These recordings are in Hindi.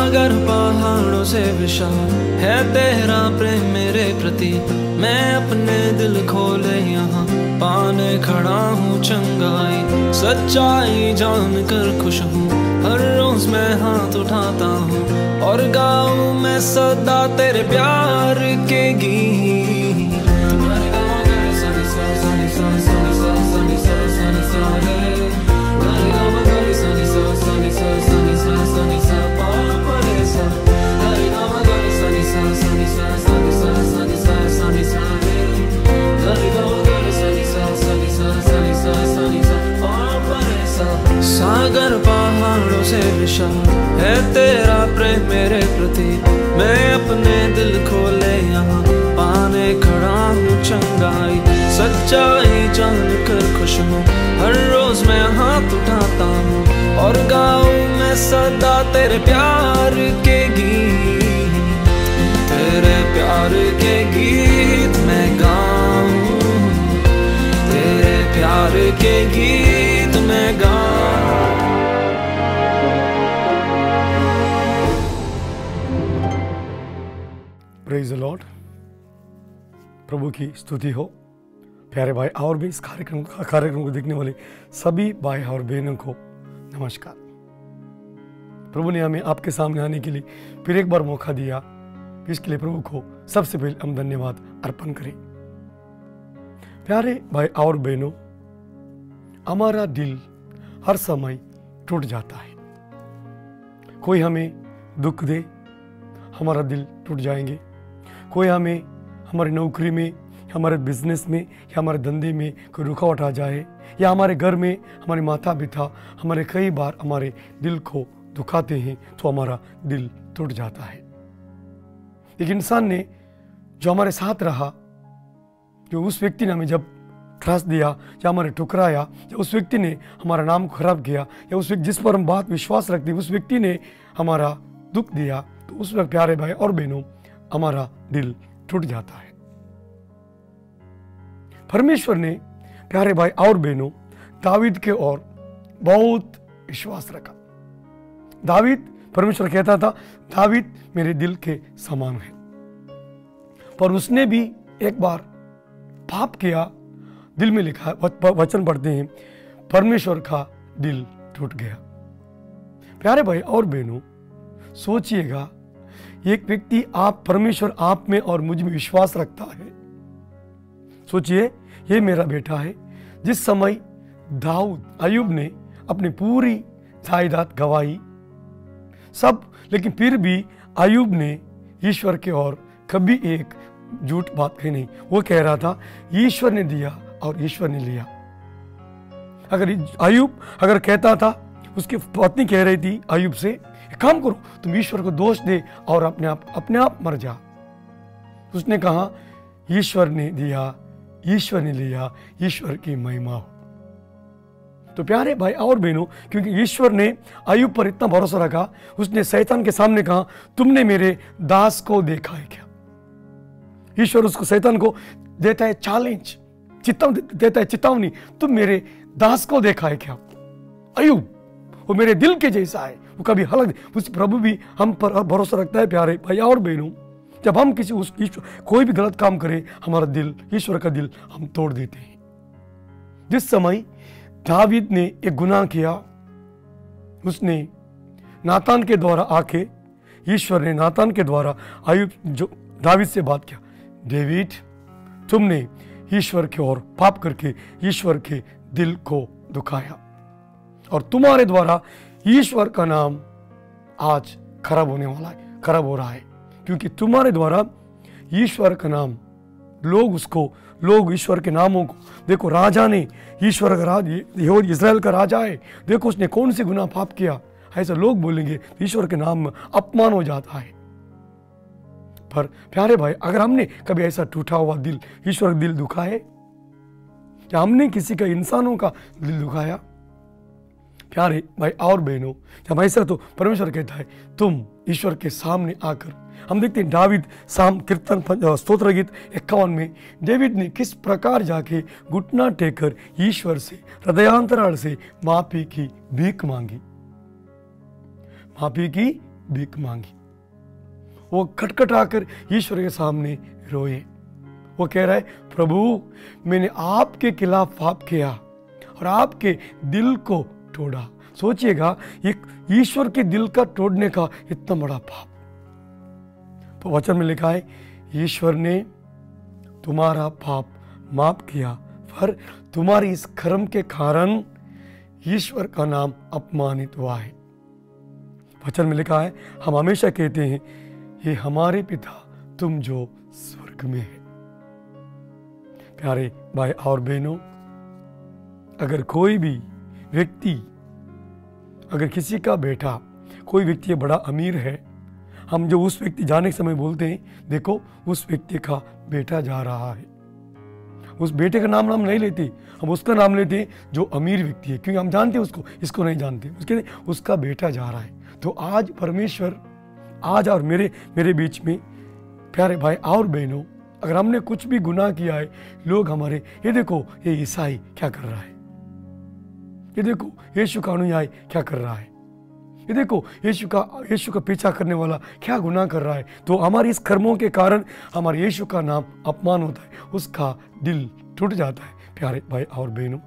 सागर पहाड़ों से विशाल है तेरा प्रेम मेरे प्रति। मैं अपने दिल खोले यहाँ पाने खड़ा हूँ चंगाई। सच्चाई जान कर खुश हूँ, हर रोज मैं हाथ उठाता हूँ और गाऊँ मैं सदा तेरे प्यार के गीत। सागर पहाड़ों से विशाल है तेरा प्रेम मेरे प्रति। मैं अपने दिल खोले यहाँ पाने खड़ा हूँ चंगाई। सच्चाई जान कर खुश हूँ, हर रोज मैं हाथ उठाता हूँ और गाऊँ मैं सदा तेरे प्यार के गीत। तेरे प्यार के गीत मैं गाऊँ, तेरे प्यार के गीत मैं गाऊँ। Praise the Lord. प्रभु की स्तुति हो। प्यारे भाई और भी इस कार्यक्रम को देखने वाले सभी भाई और बहनों को नमस्कार। प्रभु ने हमें आपके सामने आने के लिए फिर एक बार मौका दिया, इसके लिए प्रभु को सबसे पहले हम धन्यवाद अर्पण करें। प्यारे भाई और बहनों, हमारा दिल हर समय टूट जाता है। कोई हमें दुख दे, हमारा दिल टूट जाएंगे। कोई हमें हमारी नौकरी में, हमारे बिजनेस में या हमारे धंधे में कोई रुकावट आ जाए, या हमारे घर में हमारे माता पिता हमारे कई बार हमारे दिल को दुखाते हैं तो हमारा दिल टूट जाता है। एक इंसान ने जो हमारे साथ रहा, जो उस व्यक्ति ने हमें जब ट्रस्ट दिया या हमारे ठुकराया, या उस व्यक्ति ने हमारा नाम खराब किया, या उस व्यक्ति जिस पर हम बात विश्वास रखते उस व्यक्ति ने हमारा दुख दिया, तो उस वक्त प्यारे भाई और बहनों हमारा दिल टूट जाता है। परमेश्वर ने प्यारे भाई और बहनों दावीद के ओर बहुत विश्वास रखा। दावीद, परमेश्वर कहता था दावीद मेरे दिल के समान है, पर उसने भी एक बार पाप किया। दिल में लिखा वचन पढ़ते हैं, परमेश्वर का दिल टूट गया। प्यारे भाई और बहनों, सोचिएगा, एक व्यक्ति आप परमेश्वर आप में और मुझ में विश्वास रखता है। सोचिए, ये मेरा बेटा है। जिस समय अय्यूब ने अपनी पूरी जायदाद गंवाई सब, लेकिन फिर भी अय्यूब ने ईश्वर के ओर कभी एक झूठ बात कही नहीं। वो कह रहा था ईश्वर ने दिया और ईश्वर ने लिया। अगर अय्यूब कहता था, उसकी पत्नी कह रही थी अय्यूब से, एक काम करो, तुम ईश्वर को दोष दे और अपने आप मर जा। उसने कहा ईश्वर ने दिया, ईश्वर ने लिया, ईश्वर की महिमा हो। तो प्यारे भाई और बहनों, क्योंकि ईश्वर ने अय्यूब पर इतना भरोसा रखा, उसने शैतान के सामने कहा तुमने मेरे दास को देखा है क्या। ईश्वर उसको, शैतान को देता है चैलेंज, देता है चेतावनी, तुम मेरे दास को देखा है क्या। अय्यूब वो मेरे दिल के जैसा है, वो कभी हलक। उस प्रभु भी हम पर भरोसा रखता है। प्यारे भाई और बहनों, जब हम कोई भी गलत काम करें, हमारा दिल, ईश्वर का दिल हम तोड़ देते हैं। जिस समय दावीद ने एक गुनाह किया, उसने नातान के द्वारा आके, ईश्वर ने नातान के द्वारा अय्यूब जो दावीद से बात किया, डेविड तुमने ईश्वर की ओर पाप करके ईश्वर के दिल को दुखाया और तुम्हारे द्वारा ईश्वर का नाम आज खराब होने वाला है, खराब हो रहा है। क्योंकि तुम्हारे द्वारा ईश्वर का नाम, लोग ईश्वर के नामों को, देखो राजा ने, ईश्वर का राज, इजराइल का राजा है, देखो उसने कौन सी गुनाह पाप किया, ऐसा लोग बोलेंगे, ईश्वर के नाम में अपमान हो जाता है। पर प्यारे भाई, अगर हमने कभी ऐसा टूटा हुआ दिल, ईश्वर का दिल दुखाए, क्या हमने किसी का, इंसानों का दिल दुखाया? प्यारे भाई और बहनों, जब ऐसा, तो परमेश्वर कहता है तुम ईश्वर के सामने आकर, हम देखते हैं दावीद कीर्तन स्तोत्र गीत 51 में डेविड ने किस प्रकार जाके घुटना टेकर ईश्वर से हृदयांतराल से माफी की भीख मांगी, माफी की भीख मांगी। वो खटखटाकर ईश्वर के सामने रोए। वो कह रहा है, प्रभु मैंने आपके खिलाफ पाप किया और आपके दिल को तोड़ा। सोचिएगा, एक ईश्वर के दिल का तोड़ने का इतना बड़ा पाप। तो वचन में लिखा है, ईश्वर ने तुम्हारा पाप माफ किया, पर तुम्हारी इस कर्म के कारण ईश्वर का नाम अपमानित हुआ है। वचन में लिखा है, हम हमेशा कहते हैं, ये हमारे पिता तुम जो स्वर्ग में है। प्यारे भाई और बहनों, अगर कोई भी व्यक्ति, अगर किसी का बेटा, कोई व्यक्ति बड़ा अमीर है, हम जो उस व्यक्ति जाने के समय बोलते हैं, देखो उस व्यक्ति का बेटा जा रहा है। उस बेटे का नाम नहीं लेते, हम उसका नाम लेते हैं जो अमीर व्यक्ति है, क्योंकि हम जानते हैं उसको, इसको नहीं जानते। उसके उसका बेटा जा रहा है। तो आज परमेश्वर आज और मेरे बीच में, प्यारे भाई और बहनों, अगर हमने कुछ भी गुनाह किया है, लोग हमारे, ये देखो ये ईसाई क्या कर रहा है, ये देखो यीशु का अनुयायी क्या कर रहा है, ये देखो यीशु का पीछा करने वाला क्या गुनाह कर रहा है। तो हमारी इस कर्मों के कारण हमारे यीशु का नाम अपमान होता है, उसका दिल टूट जाता है। प्यारे भाई और बहनों,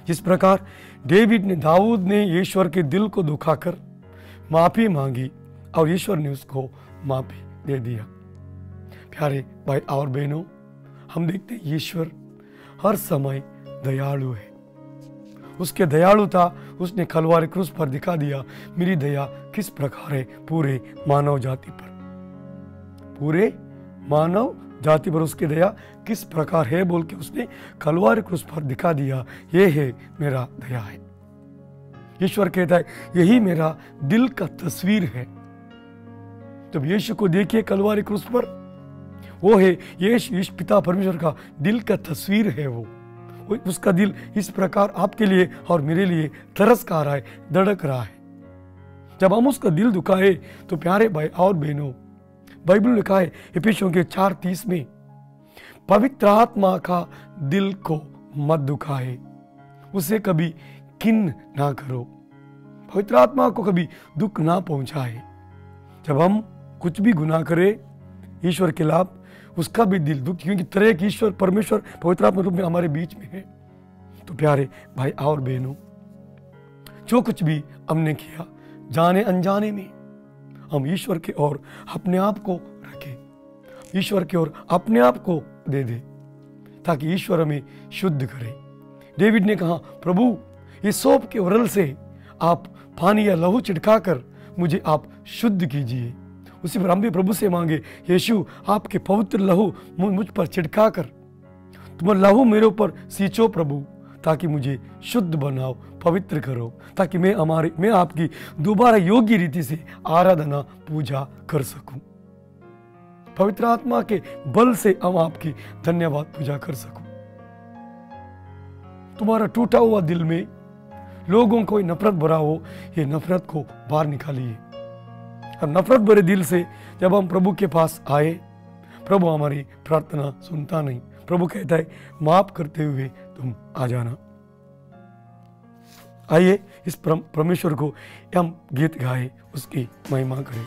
जिस प्रकार दाऊद ने ईश्वर के दिल को दुखाकर माफी मांगी और ईश्वर ने उसको माफी दे दिया। प्यारे भाई और बहनों, हम देखते हैं ईश्वर हर समय दयालु है। उसके दयालुता उसने कलवारी क्रूस पर दिखा दिया। मेरी दया किस प्रकार है पूरे मानव जाति पर, पूरे मानव जाति पर उसकी दया किस प्रकार है बोल के उसने कलवारी क्रूस पर दिखा दिया। ये है मेरा दया है। ईश्वर कहता है, यही मेरा दिल का तस्वीर है। जब यीशु को देखिए कलवारी क्रूस पर, वो है यीशु पिता परमेश्वर का दिल का तस्वीर है। वो उसका दिल इस प्रकार आपके लिए और मेरे लिए तरस खा रहा है, धड़क रहा है। जब हम उसका दिल दुखाए तो प्यारे भाई और बहनों, बाइबल लिखा है इफिसियों के 4:30 में, पवित्र आत्मा का दिल को मत दुखाए, उसे कभी किन ना करो, पवित्र आत्मा को कभी दुख ना पहुंचाए। जब हम कुछ भी गुनाह करें ईश्वर के खिलाफ, उसका भी दिल दुख, क्योंकि तरह की ईश्वर परमेश्वर पवित्र आत्मा रूप में हमारे बीच में है। तो प्यारे भाई और बहनों, जो कुछ भी हमने किया जाने अनजाने में, हम ईश्वर के ओर अपने आप को रखें, ईश्वर की ओर अपने आप को दे दे, ताकि ईश्वर हमें शुद्ध करे। डेविड ने कहा, प्रभु इस सोप के उरल से आप पानी या लहू छिड़का कर मुझे आप शुद्ध कीजिए। उसी पर हम भी प्रभु से मांगे, यीशु आपके पवित्र लहू मुझ पर छिड़का कर, तुम लहू मेरे ऊपर सींचो प्रभु, ताकि मुझे शुद्ध बनाओ, पवित्र करो, ताकि मैं आपकी दोबारा योग्य रीति से आराधना पूजा कर सकूं। पवित्र आत्मा के बल से हम आपकी धन्यवाद पूजा कर सकूं। तुम्हारा टूटा हुआ दिल में लोगों को नफरत भरा हो, ये नफरत को बाहर निकालिए। और नफरत भरे दिल से जब हम प्रभु के पास आए, प्रभु हमारी प्रार्थना सुनता नहीं। प्रभु कहता है, माफ करते हुए तुम आ जाना। आइए इस परमेश्वर को हम गीत गाए, उसकी महिमा करें।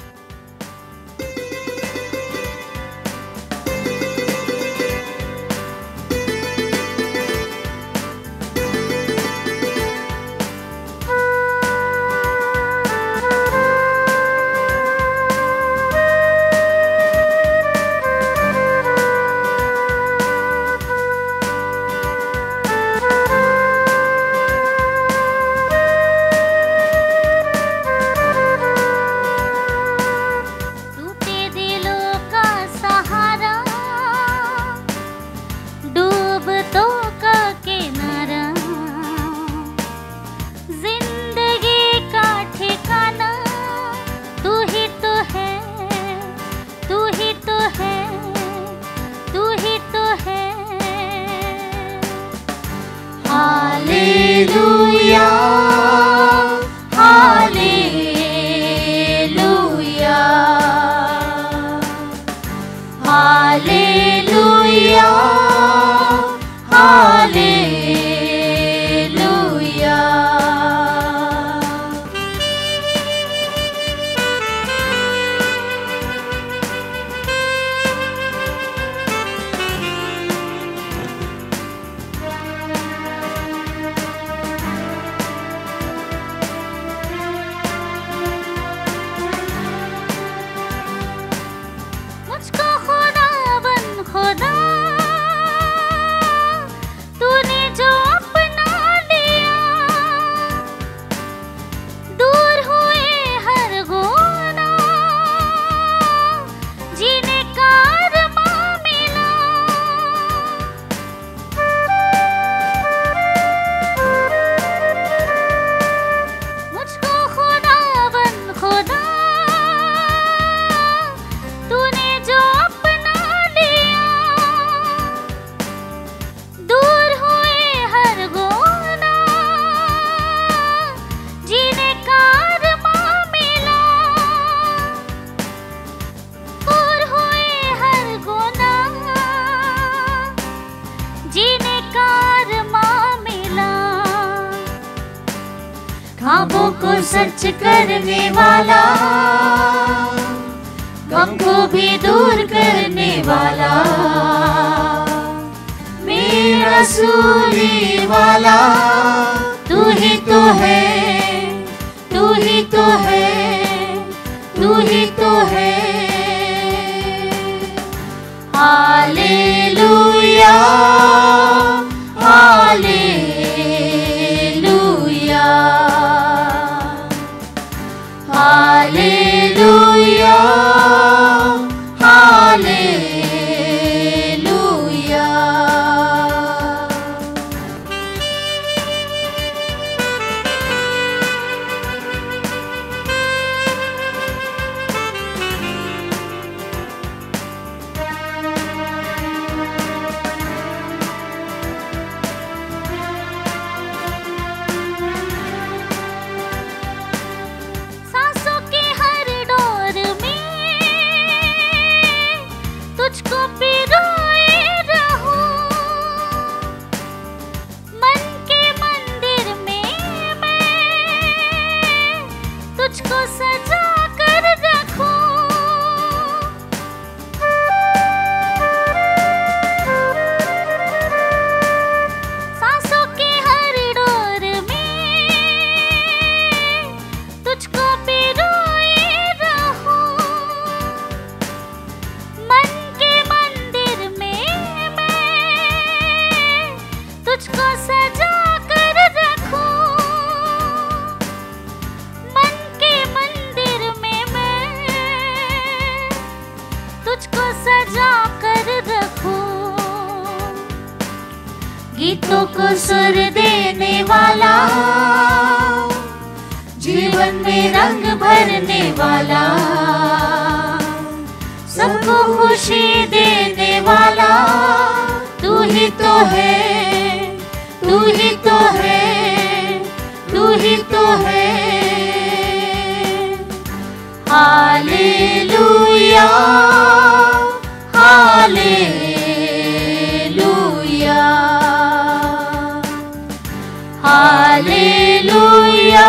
सच करने वाला, गम को भी दूर करने वाला, मेरा सूली वाला, तू ही तो है, तू ही तो है, तू ही तो है। Hallelujah, hallelujah, hallelujah, hallelujah. सांसों के हर डोर में तुझको पिरोए रहूं, मन के मंदिर में मैं तुझको सजा कर रखूं। सांसों के हर डोर में तुझको पिरोए रहूं, मन के मंदिर में मैं तुझको सजा कर रखूं, मन के मंदिर में मैं तुझको सजा कर रखूं। गीतों को सुर देने वाला, जीवन में रंग भरने वाला, सबको खुशी देने वाला, तू ही तो है, तू ही तो है, तू ही तो है। Hallelujah, hallelujah, hallelujah,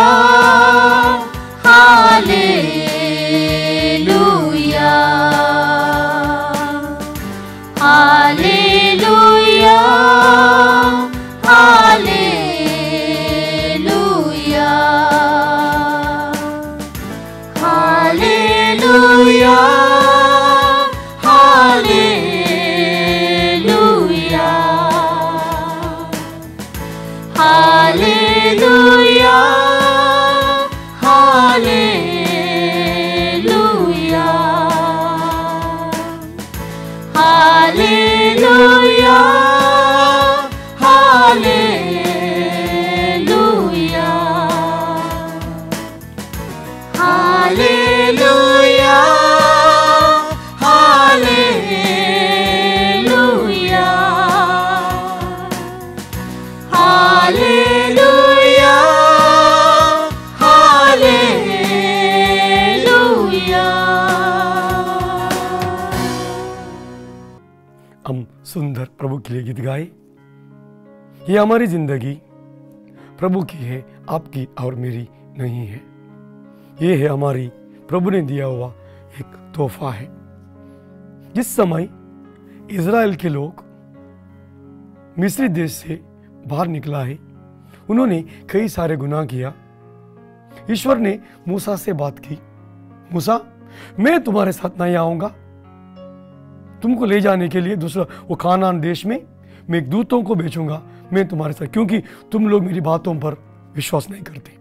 hallelujah, hallelujah, hallelujah, hallelujah, hallelujah, hallelujah, hallelujah, hallelujah, hallelujah, hallelujah, hallelujah, hallelujah, hallelujah. हम सुंदर प्रभु के लिए गीत गाए। ये हमारी जिंदगी प्रभु की है, आपकी और मेरी नहीं है। ये है हमारी प्रभु ने दिया हुआ एक तोहफा है। जिस समय इज़राइल के लोग मिस्री देश से बाहर निकला है, उन्होंने कई सारे गुनाह किया। ईश्वर ने मूसा से बात की, मूसा मैं तुम्हारे साथ नहीं आऊंगा, तुमको ले जाने के लिए दूसरा वो कानान देश में मैं एक दूतों को भेजूंगा, मैं तुम्हारे साथ, क्योंकि तुम लोग मेरी बातों पर विश्वास नहीं करते।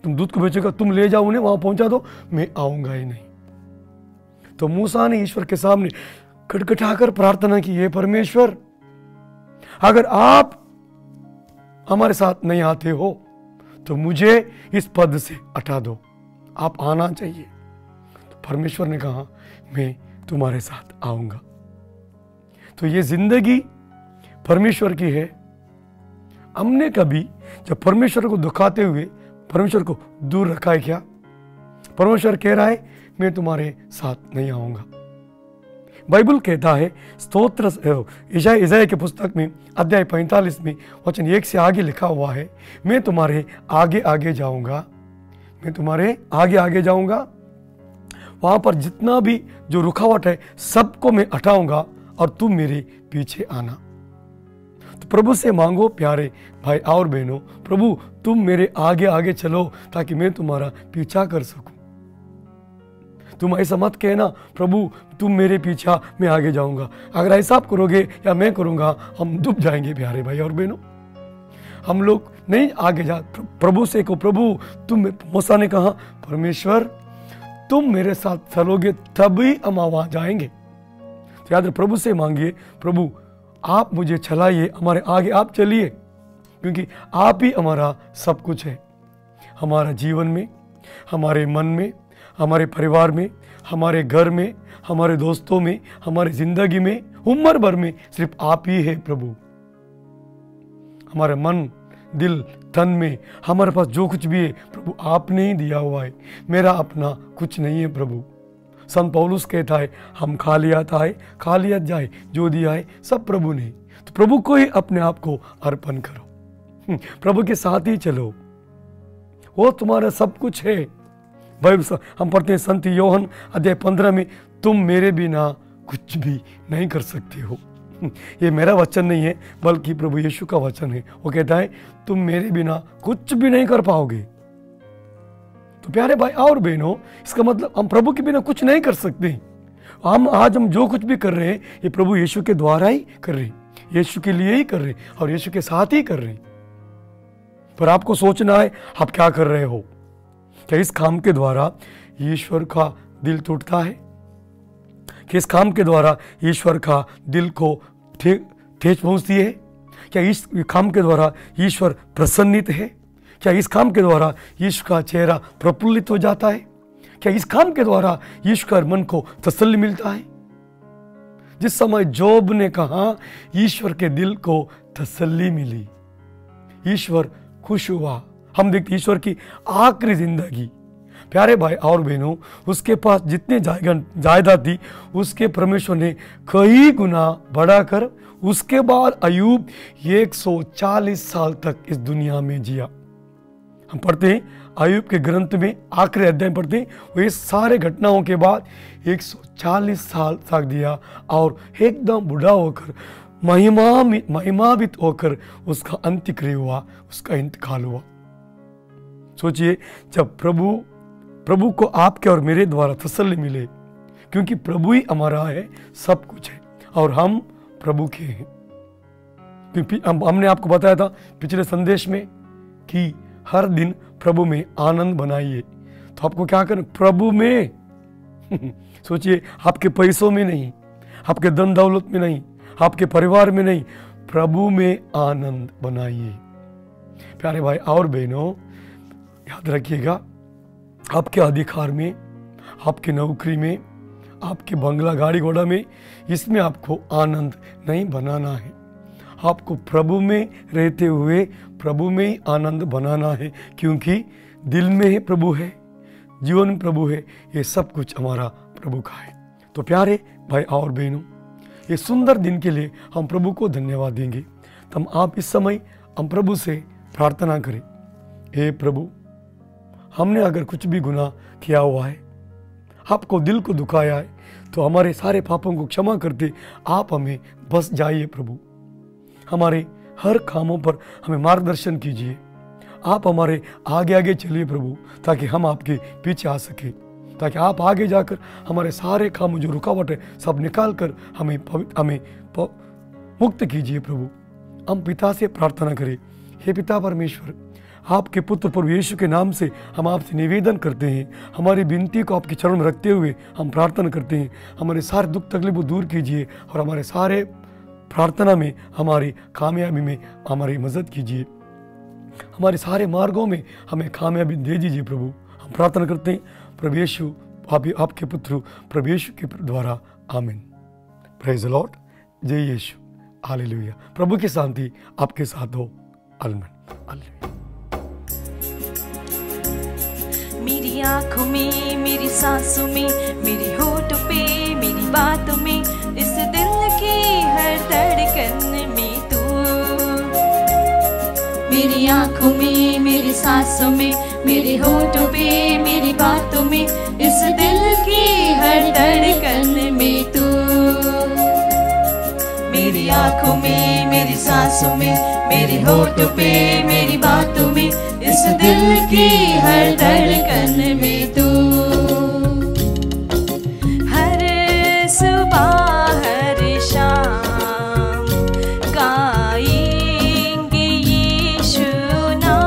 तुम दूत को भेजोगा, तुम ले जाओ उन्हें, वहां पहुंचा दो, मैं आऊंगा ही नहीं। तो मूसा ने ईश्वर के सामने खटखटाकर प्रार्थना की, हे परमेश्वर, अगर आप हमारे साथ नहीं आते हो तो मुझे इस पद से हटा दो, आप आना चाहिए। तो परमेश्वर ने कहा मैं तुम्हारे साथ आऊंगा। तो ये जिंदगी परमेश्वर की है। हमने कभी जब परमेश्वर को दुखाते हुए परमेश्वर को दूर रखा है क्या? परमेश्वर कह रहा है मैं तुम्हारे साथ नहीं आऊंगा। बाइबल कहता है स्तोत्र इशाया के पुस्तक में अध्याय 45 में वचन 1 से आगे लिखा हुआ है, मैं तुम्हारे आगे आगे जाऊंगा, मैं तुम्हारे आगे आगे जाऊंगा, वहां पर जितना भी जो रुकावट है सबको मैं हटाऊंगा और तुम मेरे पीछे आना। तो प्रभु से मांगो प्यारे भाई और बहनों, प्रभु तुम मेरे आगे आगे चलो ताकि मैं तुम्हारा पीछा कर सकूं। तुम ऐसा मत कहना प्रभु तुम मेरे पीछा मैं आगे जाऊंगा। अगर ऐसा आप करोगे या मैं करूंगा, हम डूब जाएंगे प्यारे भाई और बहनों। हम लोग नहीं आगे जा। प्रभु से को प्रभु तुम, मूसा ने कहा परमेश्वर तुम मेरे साथ चलोगे तभी हम वहां जाएंगे। तो याद प्रभु से मांगिए, प्रभु आप मुझे चलाइए, हमारे आगे आप चलिए, क्योंकि आप ही हमारा सब कुछ है। हमारा जीवन में, हमारे मन में, हमारे परिवार में, हमारे घर में, हमारे दोस्तों में, हमारी जिंदगी में, उम्र भर में सिर्फ आप ही है प्रभु। हमारे मन, दिल, तन में हमारे पास जो कुछ भी है प्रभु आपने ही दिया हुआ है, मेरा अपना कुछ नहीं है प्रभु। संत पौलुस कहता है हम खाली आता है खालियत जाए, जो दिया है सब प्रभु ने। तो प्रभु को ही अपने आप को अर्पण करो, प्रभु के साथ ही चलो, वो तुम्हारा सब कुछ है। भाई हम पढ़ते हैं संत योहन अध्याय 15 में, तुम मेरे बिना कुछ भी नहीं कर सकते हो। ये मेरा वचन नहीं है बल्कि प्रभु यीशु का वचन है। वो कहता है तुम मेरे बिना कुछ भी नहीं कर पाओगे। तो प्यारे भाई और बहनों, इसका मतलब हम प्रभु के बिना कुछ नहीं कर सकते। हम जो कुछ भी कर रहे हैं ये प्रभु यीशु के द्वारा ही कर रहे हैं, यीशु के लिए ही कर रहे हैं और यीशु के साथ ही कर रहे हैं। पर आपको सोचना है आप क्या कर रहे हो। क्या इस काम के द्वारा ईश्वर का दिल टूटता है? कि इस काम के द्वारा ईश्वर का दिल को ठेस पहुंचती है? क्या इस काम के द्वारा ईश्वर प्रसन्नित है? क्या इस काम के द्वारा ईश्वर का चेहरा प्रफुल्लित हो जाता है? क्या इस काम के द्वारा ईश्वर मन को तसल्ली मिलता है? जिस समय जोब ने कहा ईश्वर के दिल को तसल्ली मिली, ईश्वर खुश हुआ। हम देखते ईश्वर की आखिरी जिंदगी, प्यारे भाई और बहनों, उसके पास जितने जायदाद थी उसके परमेश्वर ने कई गुना बढ़ाकर उसके बाद अयूब 140 साल तक इस दुनिया में जिया। हम पढ़ते हैं अयूब के ग्रंथ में आखिरी अध्याय पढ़ते हैं, वो ये सारे घटनाओं के बाद 140 साल तक दिया और एकदम बूढ़ा होकर महिमान्वित होकर उसका अंत्यक्रिया हुआ, उसका इंतकाल हुआ। सोचिए जब प्रभु को आपके और मेरे द्वारा तसल्ली मिले, क्योंकि प्रभु ही हमारा है, सब कुछ है और हम प्रभु के हैं। क्योंकि हमने आपको बताया था पिछले संदेश में कि हर दिन प्रभु में आनंद बनाइए। तो आपको क्या करना? प्रभु में सोचिए, आपके पैसों में नहीं, आपके धन दौलत में नहीं, आपके परिवार में नहीं, प्रभु में आनंद बनाइए। प्यारे भाई और बहनों, याद रखिएगा, आपके अधिकार में, आपकी नौकरी में, आपके बंगला गाड़ी घोड़ा में, इसमें आपको आनंद नहीं बनाना है। आपको प्रभु में रहते हुए प्रभु में ही आनंद बनाना है, क्योंकि दिल में ही प्रभु है, जीवन में प्रभु है, ये सब कुछ हमारा प्रभु का है। तो प्यारे भाई और बहनों, ये सुंदर दिन के लिए हम प्रभु को धन्यवाद देंगे। तो आप इस समय हम प्रभु से प्रार्थना करें, हे प्रभु, हमने अगर कुछ भी गुनाह किया हुआ है, आपको दिल को दुखाया है, तो हमारे सारे पापों को क्षमा करते आप हमें बस जाइए प्रभु। हमारे हर कामों पर हमें मार्गदर्शन कीजिए, आप हमारे आगे आगे चलिए प्रभु, ताकि हम आपके पीछे आ सके, ताकि आप आगे जाकर हमारे सारे कामों जो रुकावट है सब निकाल कर हमें मुक्त कीजिए प्रभु। हम पिता से प्रार्थना करें, हे पिता परमेश्वर, आपके पुत्र प्रभु यीशु के नाम से हम आपसे निवेदन करते हैं, हमारी विनती को आपके चरण में रखते हुए हम प्रार्थना करते हैं, हमारे सारे दुख तकलीफ को दूर कीजिए और हमारे सारे प्रार्थना में, हमारी कामयाबी में हमारी मदद कीजिए, हमारे सारे मार्गों में हमें कामयाबी दे दीजिए प्रभु। हम प्रार्थना करते हैं प्रभु यीशु आपके पुत्र प्रभु यीशु के द्वारा, आमीन। प्रेज द लॉर्ड, जय यीशु, हालेलुया। प्रभु की शांति आपके साथ हो, आमीन, हालेलुया। मेरी आंखों में, मेरी सांसों में, मेरी होठों पे, मेरी बातों में, इस दिल की हर धड़कन में तू। मेरी आंखों में, मेरी सांसों में, मेरे होठों पे मेरी बातों में इस दिल की हर धड़कन में तू। मेरी आंखों में मेरी सांसों में मेरे होठों पे मेरी बातों में इस दिल की हर धड़कन में तू। हर सुबह हर शाम गाएंगे यीशु नाम।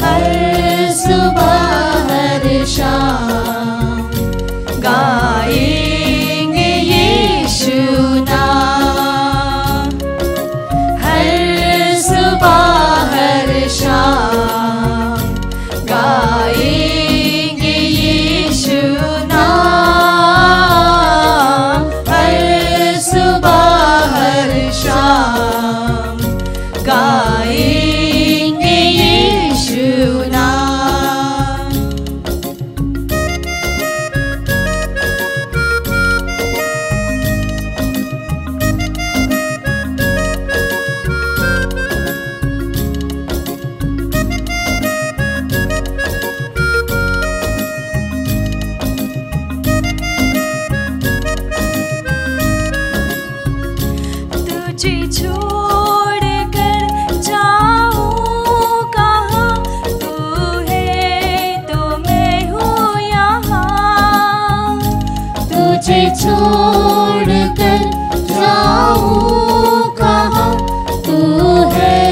हर सुबह हर शाम गाएंगे यीशु नाम। हर सुबह हर शाम गाएंगे यीशु नाम। हर सुबह हर शाम गाएंगे यीशु नाम। तुझे छोड़ कर जाऊं कहाँ, तू है तो मैं हूँ यहाँ। तुझे छोड़ कर जाऊं कहाँ, तू है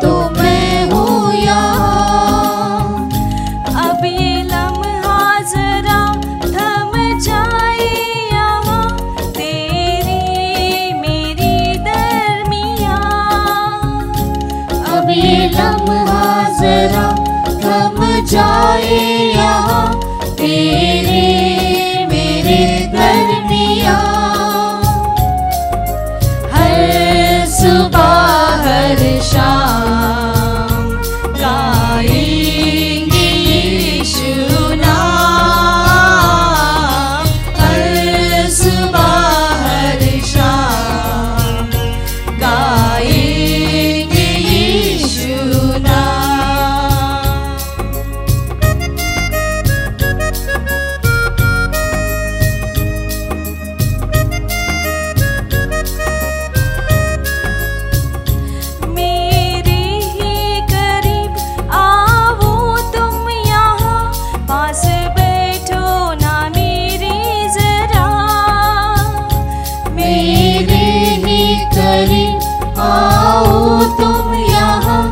तो मैं हूँ यहाँ। अब ये लम्हा जरा थम जाए यहाँ, तेरी मेरी दरमियाँ। अब ये लम्हा जरा थम जाए यहाँ, तेरे मेरे दरमियाँ। हर सुबह हर शाम गाएंगे यीशु नाम। हर सुबह हर शाम गाएंगे यीशु नाम। मेरे ही करीब आओ तुम यहाँ, पास बैठो ना मेरी जरा। मेरे ही करीब आओ तुम यहाँ,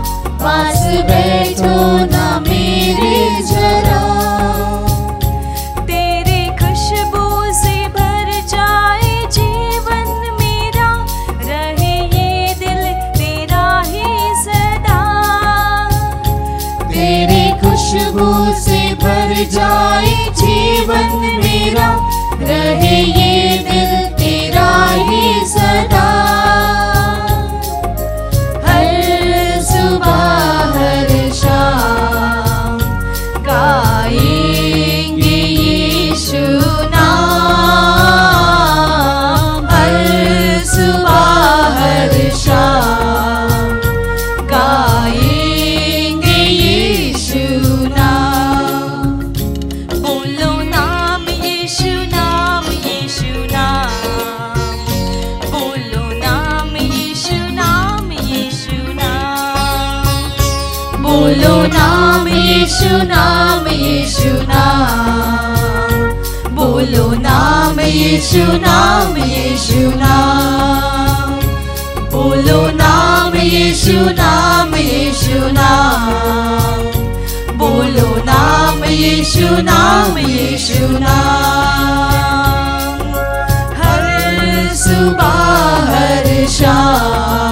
पास बैठो ना मेरे जरा। तेरी खुशबू से भर जाए जीवन मेरा, रहे ये दिल तेरा ही सदा। तेरी खुशबू से भर जाए जीवन मेरा, रहे ये दिल तेरा ही सदा। हर सुबह हर शाम गाएंगे यीशु नाम। हर सुबह हर शाम गाएंगे यीशु नाम। बोलो नाम यीशु नाम यीशु नाम। बोलो नाम यीशु नाम यीशु नाम। बोलो नाम यीशु नाम यीशु नाम। बोलो नाम यीशु नाम यीशु नाम। बोलो नाम यीशु नाम यीशु नाम। बोलो नाम यीशु नाम यीशु नाम। हर सुबह हर शाम